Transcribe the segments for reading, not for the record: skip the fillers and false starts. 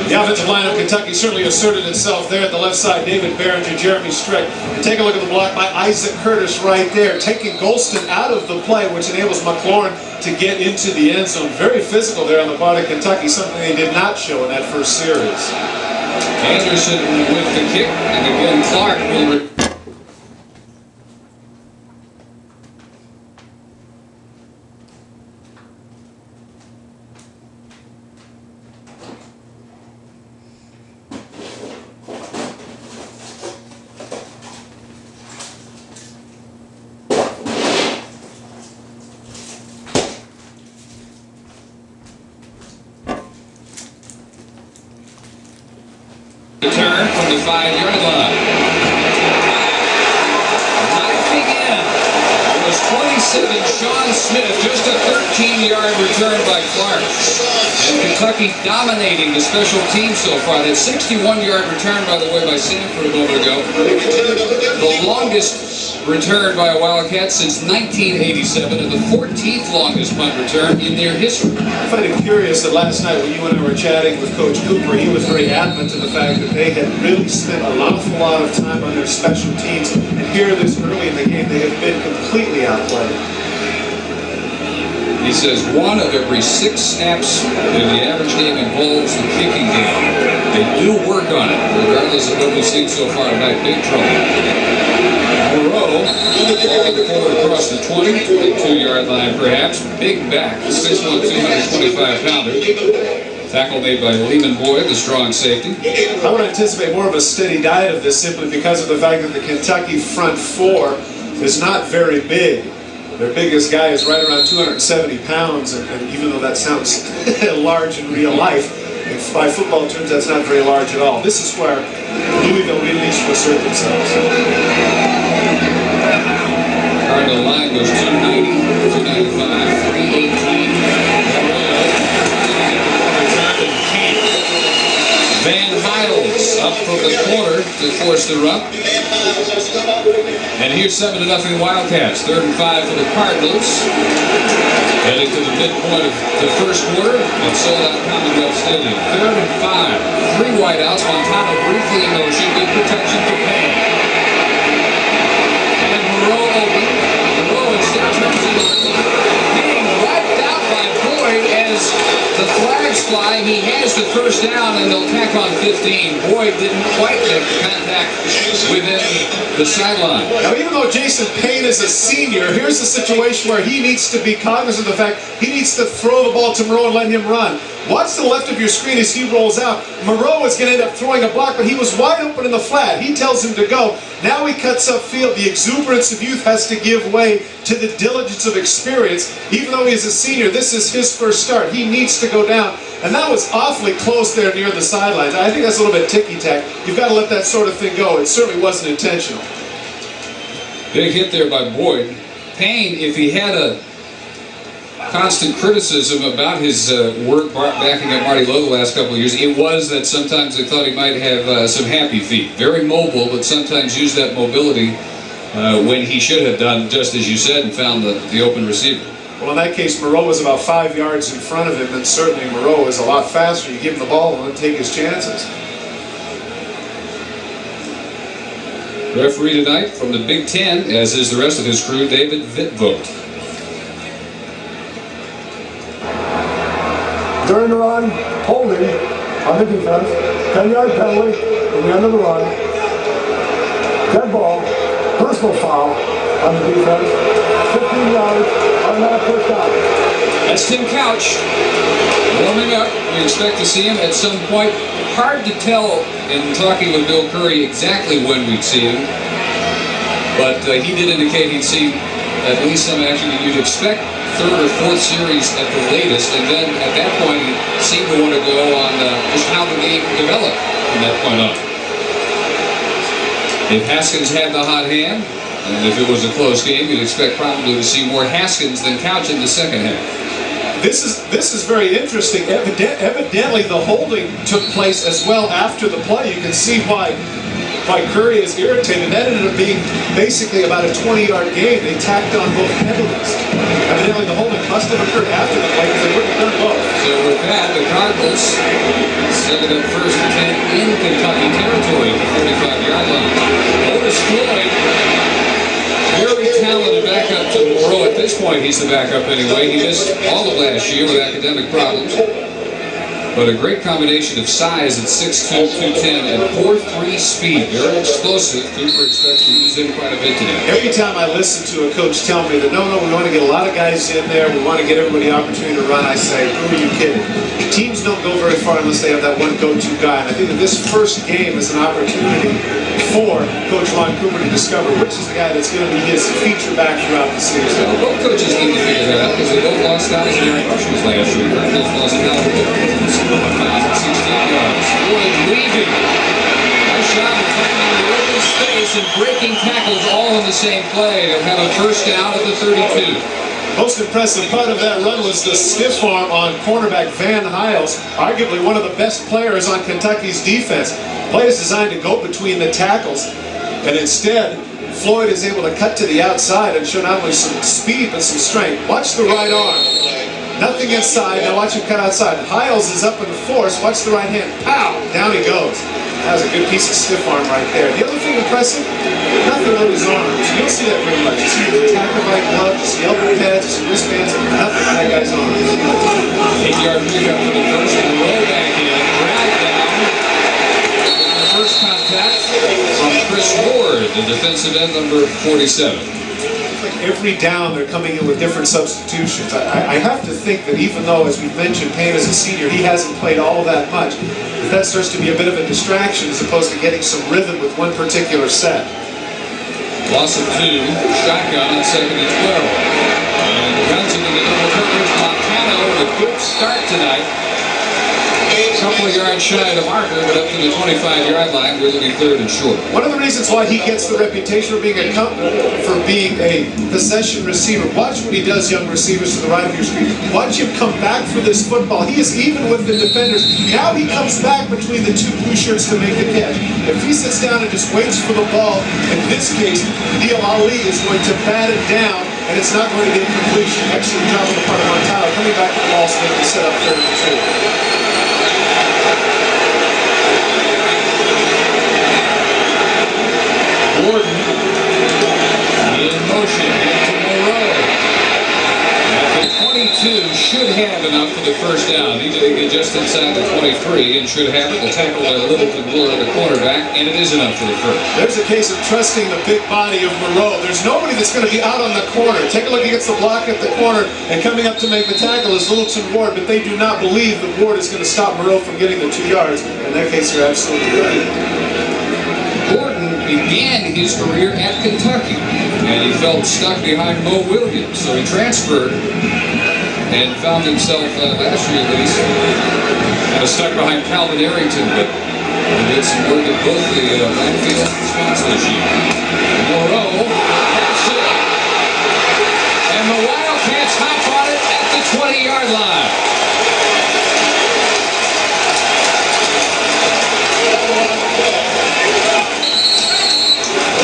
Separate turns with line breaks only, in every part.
The offensive line of Kentucky certainly asserted itself there at the left side. David Behringer, Jeremy Strick. And take a look at the block by Isaac Curtis right there, taking Golston out of the play, which enables McLaurin to get into the end zone. Very physical there on the part of Kentucky, something they did not show in that first series.
Anderson with the kick, and again Clark will return from the 5-yard line. Knifing in. It was 27, Sean Smith, just a 13-yard return by Clark. And Kentucky dominating the special teams so far. That 61-yard return, by the way, by Sanford a moment ago. The longest return by a Wildcat since 1987, and the 14th longest punt return in their history.
I find it curious that last night when you and I were chatting with Coach Cooper, he was very adamant to the fact that they had really spent an awful lot of time on their special teams, and here this early in the game they have been completely outplayed.
He says 1 of every 6 snaps in the average game involves the kicking game. They do work on it, regardless of what we've seen so far tonight. Big trouble. Moreau, across the 20, 2-yard line perhaps. Big back, 6'1", 225-pounder. Tackle made by Lehman Boyd, the strong safety.
I would anticipate more of a steady diet of this simply because of the fact that the Kentucky front four is not very big. Their biggest guy is right around 270 pounds, and even though that sounds large in real life, by football terms that's not very large at all. This is where Louisville really needs to assert themselves.
Cardinal line goes 290, 295, 318. Van Miles up from the corner to force the run. And here's 7-0 Wildcats. 3rd and 5 for the Cardinals. Heading to the midpoint of the first quarter at sold-out Commonwealth Stadium. 3rd and 5. 3 wideouts. Montana briefly in motion. Good protection for Payne. And Moreau open. Moreau instead turns into being wiped out by Boyd as the flags fly. He has the first down, and they'll tack on 15. Boyd didn't quite make the contact within the sideline.
Now, even though Jason Payne is a senior, here's the situation where he needs to be cognizant of the fact he needs to throw the ball to Moreau and let him run. Watch the left of your screen as he rolls out. Moreau is going to end up throwing a block, but he was wide open in the flat. He tells him to go. Now he cuts upfield. The exuberance of youth has to give way to the diligence of experience. Even though he's a senior, this is his first start. He needs to go down. And that was awfully close there near the sidelines. I think that's a little bit ticky-tack. You've got to let that sort of thing go. It certainly wasn't intentional.
Big hit there by Boyd. Payne, if he had a constant criticism about his work backing up Marty Lowe the last couple of years, it was that sometimes they thought he might have some happy feet. Very mobile, but sometimes used that mobility when he should have done just as you said and found the open receiver.
Well, in that case, Moreau was about 5 yards in front of him, and certainly Moreau is a lot faster. You give him the ball and let him take his chances.
Referee tonight from the Big Ten, as is the rest of his crew, David Vitvogt.
During the run, holding on the defense, 10-yard penalty from the end of the run, dead ball, personal foul on the defense, 15 yards, automatic first down.
That's Tim Couch warming up. We expect to see him at some point. Hard to tell in talking with Bill Curry exactly when we'd see him, but he did indicate he'd see at least some action. You'd expect 3rd or 4th series at the latest, and then at that point he seemed to want to go on just how the game developed from that point on. If Haskins had the hot hand, and if it was a close game, you'd expect probably to see more Haskins than Couch in the second half.
This is very interesting. Evidently, the holding took place as well after the play. You can see why Curry is irritated. That ended up being basically about a 20-yard game. They tacked on both penalties. Evidently, the holding must have occurred after the play because they wouldn't have done both.
So with that, the Cardinals setting up first and 10 in Kentucky territory at the 45-yard line. Otis Floyd, very talented backup to Moreau. At this point, he's the backup anyway. He missed all of last year with academic problems. But a great combination of size at 6'2", 210, and 4.3 speed. Very explosive. Cooper expects to use him quite a bit today.
Every time I listen to a coach tell me that, no, we want to get a lot of guys in there, we want to get everybody the opportunity to run, I say, who are you kidding? Teams don't go very far unless they have that one go-to guy. And I think that this first game is an opportunity for Coach Ron Cooper to discover which is the guy that's going to be his feature back throughout the season.
Well, both coaches need to figure that out because they both lost guys in their rushers last year. Cardinals lost Calvin. 1,016 yards. Floyd leaving. Nice shot of finding the open space and breaking tackles all in the same play. They'll have a first down at the 32.
Most impressive part of that run was the stiff arm on cornerback Van Hiles, arguably one of the best players on Kentucky's defense. Play is designed to go between the tackles, and instead, Floyd is able to cut to the outside and show not only some speed but some strength. Watch the right arm. Nothing inside. Now watch him cut outside. Hiles is up in the force. Watch the right hand. Pow! Down he goes. That was a good piece of stiff arm right there. The other thing impressive, nothing on his arms. You don't see that very much. You see the tackle by gloves, you see elbow pads, you see wristbands, nothing on that guy's arms.
8-yard pickup for the first and roll back in. Drag down. The first contact from Chris Ward, the defensive end, number 47.
Every down they're coming in with different substitutions. I have to think that even though, as we've mentioned, Payne is a senior, he hasn't played all of that much, that starts to be a bit of a distraction as opposed to getting some rhythm with one particular set.
Loss of 2, shotgun on 2nd and 12. And runs into the double coverage. Montana with a good start tonight. A couple of yards shy of the marker, but up to the 25-yard line, will be 3rd and short.
One of the reasons why he gets the reputation for being a possession receiver. Watch what he does, young receivers to the right of your screen. Watch him come back for this football. He is even with the defenders. Now he comes back between the two blue shirts to make the catch. If he sits down and just waits for the ball, in this case, Neil Ali is going to bat it down, and it's not going to get a completion. Excellent job on the part of Montana. Coming back to the ball so they can set up 3rd and 2.
Gordon in motion into Moreau. At the 22, should have enough for the first down. Need to get just inside the 23 and should have it. The tackle by Littleton Ward, the cornerback, and it is enough for the first.
There's a case of trusting the big body of Moreau. There's nobody that's going to be out on the corner. Take a look against the block at the corner, and coming up to make the tackle is Littleton Ward, but they do not believe that Ward is going to stop Moreau from getting the 2 yards. In that case, you're absolutely right.
Gordon began his career at Kentucky, and he felt stuck behind Mo Williams, so he transferred and found himself, last year at least, kind of stuck behind Calvin Arrington, but he did some work at both the backfield spots this year. Moreau pass it, and the Wildcats hop on it at the 20-yard line.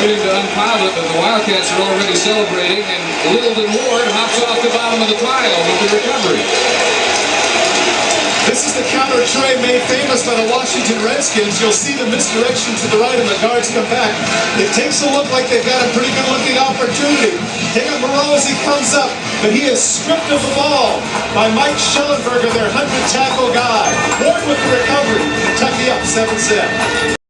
Waiting to unpile it, but the Wildcats are already celebrating, and Littleton Ward hops off the bottom of the pile with the recovery.
This is the counter tray made famous by the Washington Redskins. You'll see the misdirection to the right and the guards come back. It takes a look like they've got a pretty good looking opportunity. Take a Moreau as he comes up, but he is stripped of the ball by Mike Schellenberger, their 100 tackle guy. Ward with the recovery. Kentucky up 7-7.